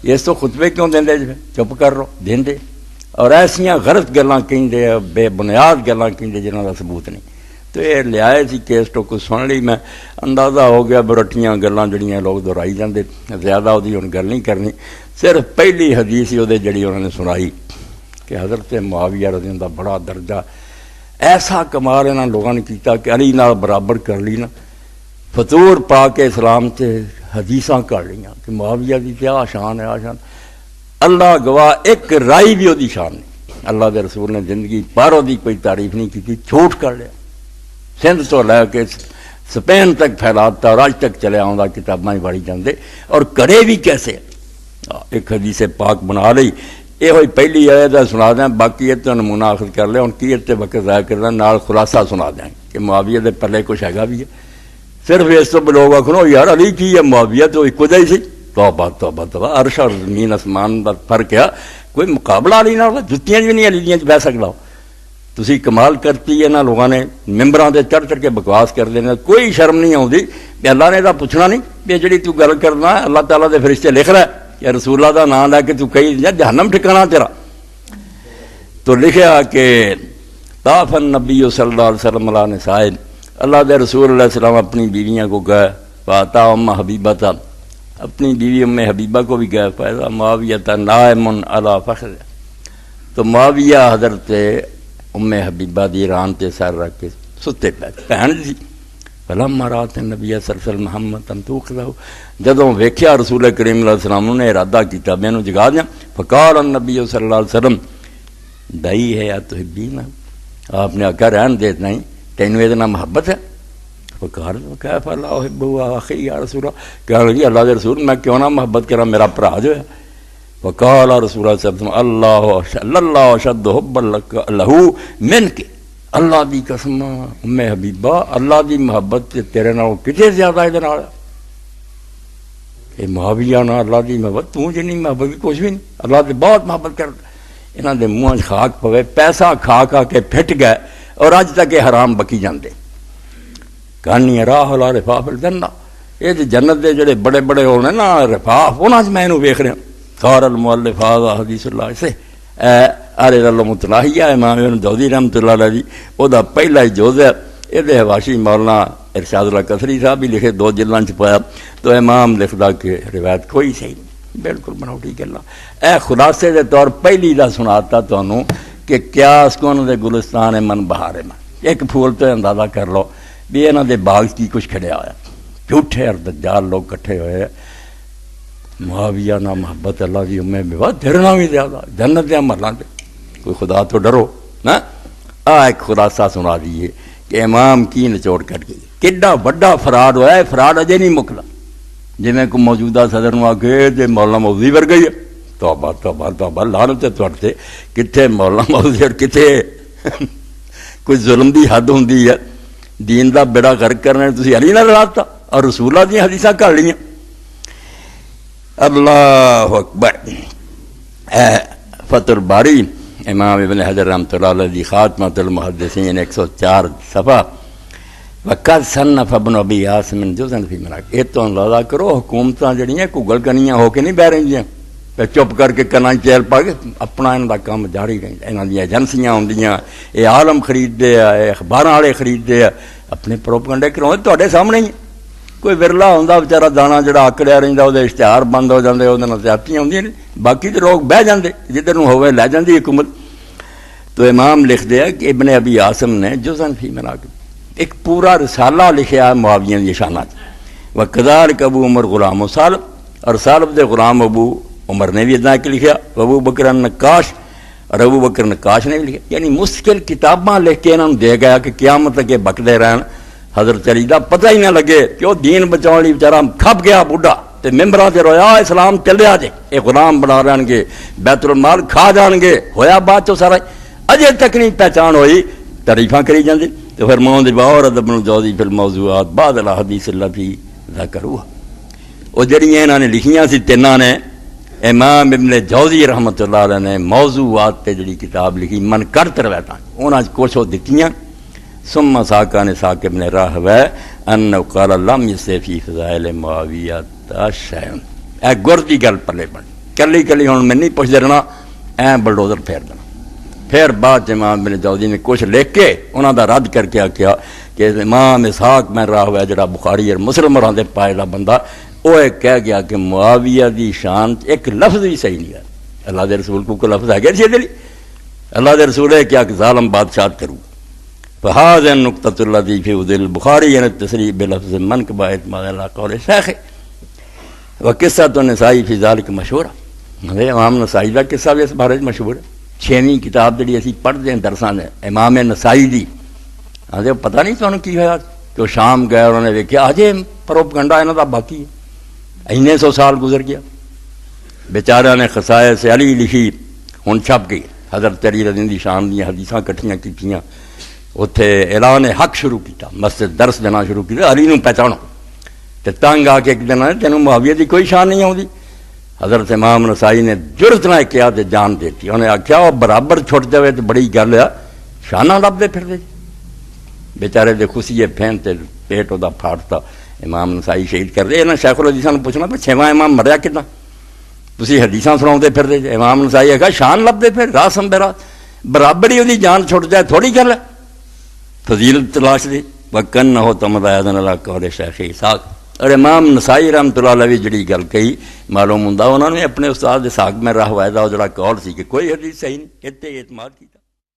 اس تو خطبے کیوں دیں جی؟ چپ کر لو دیں اور ایسیاں غلط گلاں کہندے بے بنیاد گلاں کہندے جنہاں دا ثبوت نہیں. تو یہ لیا سی کیس ٹوک سن لی میں اندازہ ہو گیا برٹیاں گلاں جڑیاں لوگ دہرائی جاندے زیادہ وہی ہن گل نہیں کرنی. صرف پہلی حدیث ہی وہ جڑی انہوں نے سنائی کہ حضرت معاویہ رضی اللہ عنہ بڑا درجہ ایسا کمال انہاں لوگوں نے کیتا کہ علی نال برابر کر لی نا. فطور پا کے اسلام تے حدیثاں کر لیاں کہ معاویہ دی تے آ شان ہے آ شان. اللہ گواہ ایک رائی بھی وہ شان نہیں. اللہ دے رسول نے زندگی پر وہ کوئی تعریف نہیں کی، جھوٹ کر لیا. سندھ تو لے کے سپین تک پھیلاتا اور اج تک چلے آؤں کتاباں پڑھی جاندے اور کرے بھی کیسے. ایک حدیث پاک بنا لی یہ ہوئی پہلی آیت سنا دیں، باقی یہ تو نمونہ آخر کر لیں. ہن کی تے وقت ضائع کرنا نال خلاصہ سنا دیں کہ معاویہ دے پلے کچھ ہے بھی ہے. صرف اس تو لوگ آخر یار علی کی ہے معاویہ تو ایک ہی سی. توبہ توبہ توبہ، عرش اور زمین آسمان کا فرق ہے. کوئی مقابلہ علی نال جتیاں بھی نہیں علی دیاں بہ سکدا ہو. تسی کمال کرتی ہے نا لوگوں نے ممبراں تے چڑھ چڑھ کے بکواس کر دینا، کوئی شرم نہیں آتی کہ اللہ نے تو پوچھنا نہیں کہ جڑی تو گل کرنا ہے اللہ تعالیٰ دے فرشتے لکھ رہا ہے کہ رسول اللہ دا نام لے کے تو کہیں جہنم ٹھکانا تیرا. تو لکھیا کہ طاف النبی صلی اللہ علیہ وسلم علیہ نساء، اللہ دے رسول اللہ علیہ وسلم اپنی بیویاں کو گئے. فاتا ام حبیبہ تھا، اپنی بیوی ام حبیبہ کو بھی گئے. فیضا معاویہ نائم علی فخذ، تو معاویہ حضرت ام حبیبہ دی ران تے سر رکھ کے ستے پے بہن سی. فلما رات نبی صلی اللہ علیہ وسلم محمد تنتوخذہ، جدوں ویکھیا رسول کریم علیہ السلام نے ارادہ کیتا میں انہوں جگا دیا. فقال النبی صلی اللہ علیہ وسلم دائی ہے یا تحبین، آپ نے آکھا رہن دے نہیں تینوں ادنا محبت ہے. فقال کیف لا احبہ اخی یا رسول اللہ، کہنے لگی اللہ دے رسول میں کیوں نہ محبت کرا میرا بھرا جو ہے. وقال رسول اللہ صلی اللہ علیہ وسلم اللہ اشد حب لہو من کے، اللہ دی قسم ام حبیبہ اللہ دی محبت تیرے نال کتے زیادہ ہے نال. اے معاویہ نال اللہ دی محبت تو جنی محبت کچھ بھی نہیں، اللہ دی بہت محبت کرتا. انہاں دے منہ خاک پوے، پیسہ کھا کھا کے پھٹ گئے اور اج تک یہ حرام بکی جاندے. کہانی راہ لا رفاف الجنہ، یہ جنت دے جڑے بڑے بڑے ہونے نا رفاف انہاں میں انہوں ویکھ رہا. قال المؤلف هذا حدیث اللہ سے ارد اللہ متلاحیہ امام ابن جوزی رحمۃ اللہ علیہ جی وہ دا پہلا ہی جوز ہے. یہ حواشی مولانا ارشاد اللہ قصری صاحب بھی لکھے 2 جلداں چ پایا. تو امام لکھدا کہ روایت کوئی صحیح نہیں، بالکل بناوٹی گلا. اے خلاصے دے طور پہلی دا سناتا تانوں کہ قیاس کون دے گلستان من بہار من، ایک پھول تو اندازہ کر لو بھی انہاں دے باغ کی کچھ کھڑیا ہوا. جھوٹے اور دجال لوگ کٹھے ہوئے. معاویہ نہ محبت اللہ کی امیں بیوہ دھرنا بھی زیادہ جنت دیا مرلان دے. کوئی خدا تو ڈرو نا. ایک خلاصہ سنا دیئے کہ امام کی نچوڑ کر گئی. کڈا بڑا فراڈ ہوا ہے، فراڈ اجے نہیں مکلا. جی میں کو موجودہ صدر نو آگے جے مولانا موضوعی ور گئی ہے. توبہ توبہ توبہ لعنت توڑتے کتھے مولانا موضوعی اور کتھے کوئی ظلم دی حد ہوندی ہے. دین دا بیڑا غرق کرنے تسی علی نہ رلاتا اور رسول اللہ دی حدیثاں کر لیاں. اللہ اکبر. فتح الباری امام ابن حجر رحمۃ اللہ علیہ خاتمۃ المحدثین 104 صفحہ. وقت صنف ابن ابی عاصم جزءا فی مناقب. یہ تو اندازہ کرو حکومتاں جڑیاں گل کنیاں ہو کے نہیں بہ رہیاں پہ چپ کر کے کنا چیل پا کے اپنا انہاں دا کام جاری رہندا. انہاں دی ایجنسیاں ہوندیاں، یہ عالم خریدتے ہیں، یہ اخباراں والے خریدتے ہیں، اپنے پروپیگنڈے کراؤندے تواڈے سامنے ہی. کوئی ورلا ہوندا بیچارہ دانا جڑا آکڑیا رہندا وہ اشتہار بند ہو جاندے، وہ زیادتیاں ہوندیاں. باقی تو لوگ بہ جاندے جدھر نوں ہوئے لے جاندی حکومت. تو امام لکھ دیا کہ ابن ابی عاصم نے جزءا فی مناقب ایک پورا رسالہ لکھیا معاویہ دی شانات. وکذالک ابو عمر غلام سالم، اور سالم دے غلام ابو عمر نے بھی اتنا کہ لکھیا. ابو بکر النقاش، اور ابو بکر نقاش نے بھی لکھا. یعنی مشکل کتاباں لکھ کے انہوں نے دے گیا کہ قیامت تک بکتے رہن. حضرت علی دا پتہ ہی نہ لگے کہ وہ دین بچاؤ لی بیچارہ کھپ گیا بڈھا تے ممبراں تے رویا اسلام چلیا جے یہ غلام بنا رہن گے، بیت المال کھا جان گے. ہویا بعد چو سارا اجے تک نہیں پہچان ہوئی، تعریفاں کری جاندے. تو فرماؤں دی باورد ابن الجوزی فی الموضوعات بعد الحدیث اللتی ذکروها. وہ جڑیاں انہوں نے لکھیاں سی تیناں نے امام ابن جوزی رحمۃ اللہ علیہ نے موضوعات تے جڑی کتاب لکھی من کرت روایتاں انہاں کچھ دتیاں. ثم ساکا نے ساک ابن راہوے انہو قال لم یسے فی فضائل معاویہ شیئن. اے گردی گل پلے بن کلی کلی ہوں میں نہیں پوچھتے رہنا، بلڈوزر پھیر دینا۔ پھر بعد امام ابن جوزی نے کچھ لکھ کے انہوں دا رد کر کے آخیا کہ امام اسحاق میں راہ ہوا جڑا بخاری اور مسلم اور دے پائے دا بندہ، وہ ایک کہہ گیا کہ معاویہ دی شان ایک لفظ بھی صحیح نہیں ہے۔ اللہ دے رسول کو لفظ ہے گیا سی دلی، اللہ دے رسول ہے کیا کہ ظالم بادشاہت کروں۔ فہذا النقطۃ التي في ذل البخاری عن التصریح بلفظ من کبا اعتماد على قول شیخ وقصۃ النسائی فی ذلک مشہور۔ امام نسائی کا قصہ بھی اس بارے مشہور ہے۔ 6ویں کتاب جڑی اسی پڑھتے ہیں درساں نے امام نسائی دی، پتہ نہیں تمہیں کی ہوا کہ وہ شام گئے انہوں نے دیکھا اجے پروپگنڈا انہوں کا باقی ہے، اینے 100 سال گزر گیا۔ بیچارہ نے خصائص علی لکھی، ہن چھپ گئی۔ حضرت علی رضی اللہ شان دی حدیثاں کٹھیاں کیتیاں، اتنے اعلان حق شروع کیتا، مسجد درس دینا شروع کیا علی نو پہچانو۔ تے تنگ آ کے ایک دن تینوں معاویہ دی کوئی شان نہیں آتی۔ حضرت امام نسائی نے جرت نہ کیا تے جان دیتی، انہیں آخیا وہ برابر چھٹ جائے تو بڑی گل ہے، شانہ لبتے پھرتے بیچارے دے خوشیے پھین تے پیٹ وہ پھاڑتا، امام نسائی شہید کر دے۔ انہیں شیخ الحدیثاں نے پوچھنا کہ 6واں امام مریا کتنا، تسی حدیثاں سناؤ پھر دے۔ امام نسائی آخیا شان لبتے پھر راسم برات، برابر ہی وہی جان چھٹ جائے تھوڑی گل ہے، فضیلت تلاش دی وکن نہ ہو تم دایدن اللہ قول شیخ اسحاق۔ اور امام نسائی رحمۃ اللہ علیہ جڑی گل کہی معلوم ہوں انہوں نے اپنے استاد اسحاق میں راہ وائدہ جڑا قول سی کہ کوئی حدیث صحیح نہیں، اتنے اعتماد کیا۔